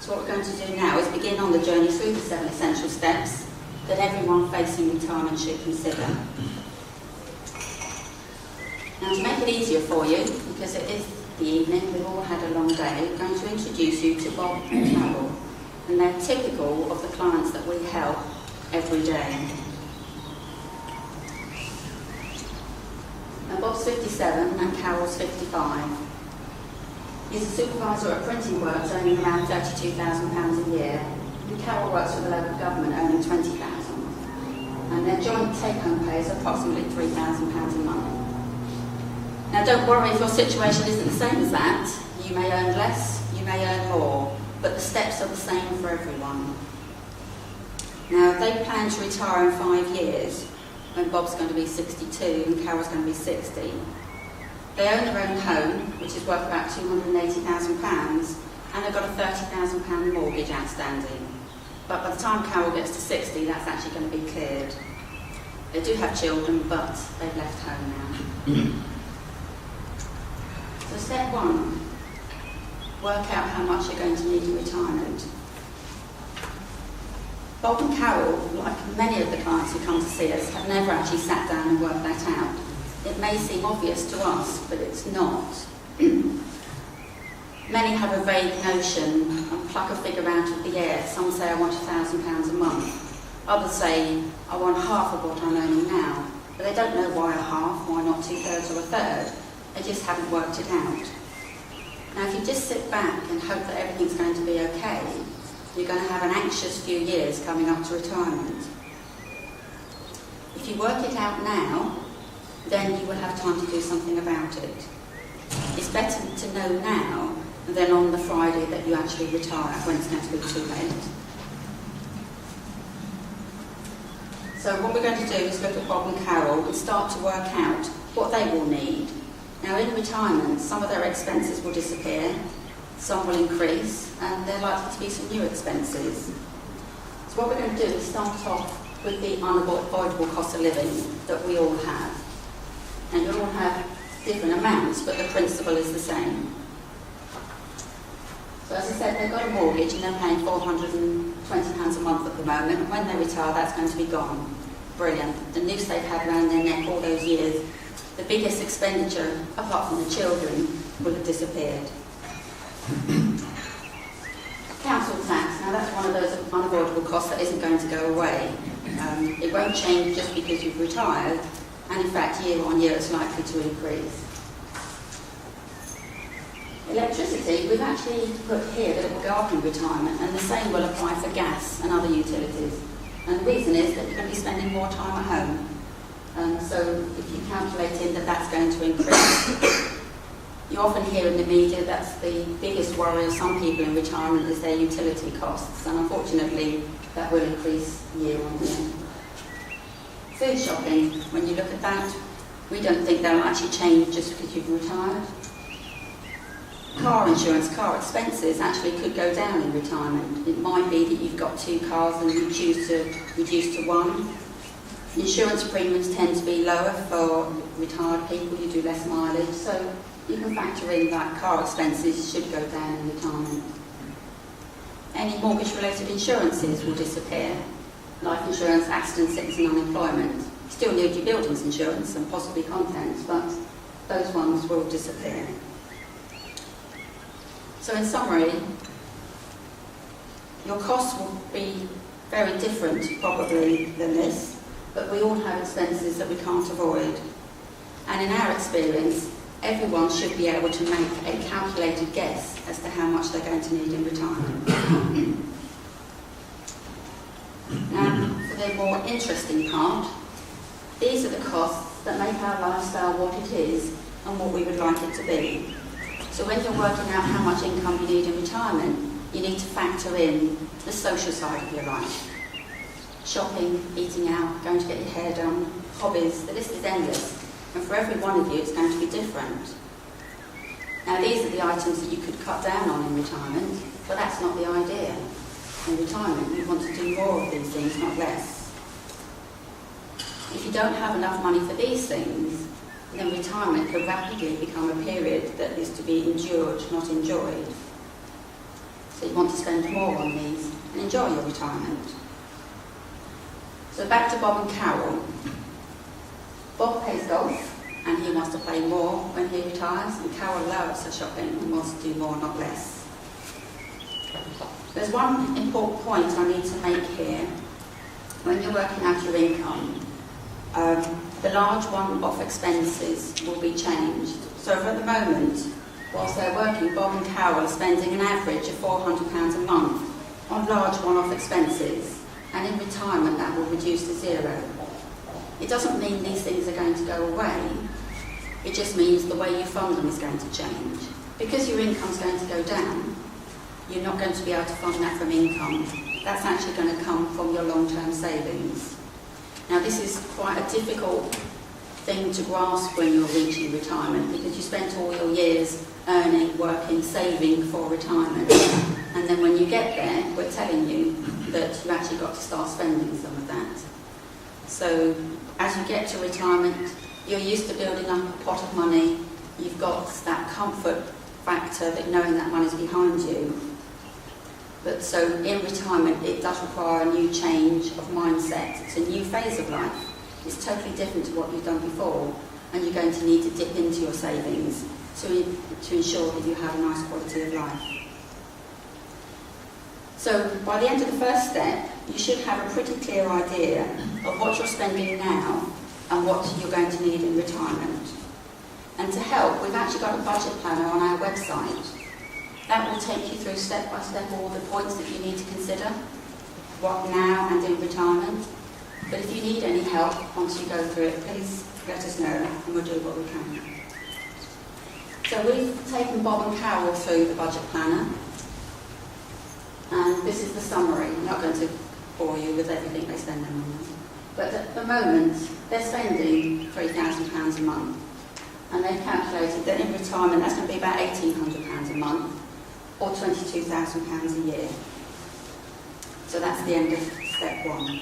So what we're going to do now is begin on the journey through the 7 essential steps that everyone facing retirement should consider. Now, to make it easier for you, because it is the evening, we've all had a long day, I'm going to introduce you to Bob and Carol, and they're typical of the clients that we help every day. Now, Bob's 57 and Carol's 55. He's a supervisor at Printing Works, earning around £32,000 a year, and Carol works for the local government, earning £20,000. And their joint take-home pay is approximately £3,000 a month. Now, don't worry if your situation isn't the same as that. You may earn less, you may earn more, but the steps are the same for everyone. Now, they plan to retire in 5 years, when Bob's going to be 62 and Carol's going to be 60. They own their own home, which is worth about £280,000, and they've got a £30,000 mortgage outstanding. But by the time Carol gets to 60, that's actually going to be cleared. They do have children, but they've left home now. So step 1, work out how much you're going to need in retirement. Bob and Carol, like many of the clients who come to see us, have never actually sat down and worked that out. It may seem obvious to us, but it's not. Many have a vague notion and pluck a figure out of the air. Some say I want £1,000 a month. Others say I want half of what I'm earning now. But they don't know why a half, why not 2/3 or a third. They just haven't worked it out. Now, if you just sit back and hope that everything's going to be okay, you're going to have an anxious few years coming up to retirement. If you work it out now, then you will have time to do something about it. It's better to know now than on the Friday that you actually retire, when it's going to be too late. So what we're going to do is look at Bob and Carol and start to work out what they will need. Now, in retirement, some of their expenses will disappear, some will increase, and there are likely to be some new expenses. So what we're going to do is start off with the unavoidable cost of living that we all have. And you all have different amounts, but the principle is the same. So as I said, they've got a mortgage and they're paying £420 a month at the moment, and when they retire, that's going to be gone. Brilliant. The noose they've had around their neck all those years, the biggest expenditure, apart from the children, will have disappeared. Council tax, now that's one of those unavoidable costs that isn't going to go away. It won't change just because you've retired, and in fact, year on year, it's likely to increase. Electricity, we've actually put here that it will go up in retirement, and the same will apply for gas and other utilities. And the reason is that you're going to be spending more time at home. So if you calculate in that that's going to increase, you often hear in the media that's the biggest worry of some people in retirement is their utility costs, and unfortunately that will increase year on year. Food shopping, when you look at that, we don't think that will actually change just because you've retired. Car insurance, car expenses actually could go down in retirement. It might be that you've got 2 cars and you choose to reduce to 1. Insurance premiums tend to be lower for retired people, you do less mileage, so you can factor in that car expenses should go down in retirement. Any mortgage-related insurances will disappear. Life insurance, accident, sickness and unemployment. Still need your buildings insurance and possibly contents, but those ones will disappear. So in summary, your costs will be very different probably than this, but we all have expenses that we can't avoid. And in our experience, everyone should be able to make a calculated guess as to how much they're going to need in retirement. Now, for the more interesting part, these are the costs that make our lifestyle what it is and what we would like it to be. So when you're working out how much income you need in retirement, you need to factor in the social side of your life. Shopping, eating out, going to get your hair done, hobbies, the list is endless. And for every one of you, it's going to be different. Now, these are the items that you could cut down on in retirement, but that's not the idea. In retirement, you want to do more of these things, not less. If you don't have enough money for these things, then retirement could rapidly become a period that is to be endured, not enjoyed. So you want to spend more on these and enjoy your retirement. So back to Bob and Carol. Bob plays golf and he wants to play more when he retires, and Carol loves her shopping and wants to do more, not less. There's one important point I need to make here. When you're working out your income, the large one-off expenses will be changed. So at the moment, whilst they're working, Bob and Carol are spending an average of £400 a month on large one-off expenses, and in retirement that will reduce to zero. It doesn't mean these things are going to go away, it just means the way you fund them is going to change. Because your income's going to go down, you're not going to be able to fund that from income. That's actually going to come from your long-term savings. Now this is quite a difficult thing to grasp when you're reaching retirement, because you spent all your years earning, working, saving for retirement, and then when you get there, we're telling you that you've actually got to start spending some of that. So as you get to retirement, you're used to building up a pot of money, you've got that comfort factor that knowing that money's behind you. But so in retirement, it does require a new change of mindset. It's a new phase of life. It's totally different to what you've done before, and you're going to need to dip into your savings to ensure that you have a nice quality of life. So by the end of the first step, you should have a pretty clear idea of what you're spending now and what you're going to need in retirement. And to help, we've actually got a budget planner on our website. That will take you through step by step all the points that you need to consider, what now and in retirement. But if you need any help once you go through it, please let us know and we'll do what we can. So we've taken Bob and Carol through the budget planner, and this is the summary. I'm not going to bore you with everything they spend their money on. But at the moment, they're spending £3,000 a month, and they've calculated that in retirement that's going to be about £1,800 a month, or £22,000 a year. So that's the end of step one.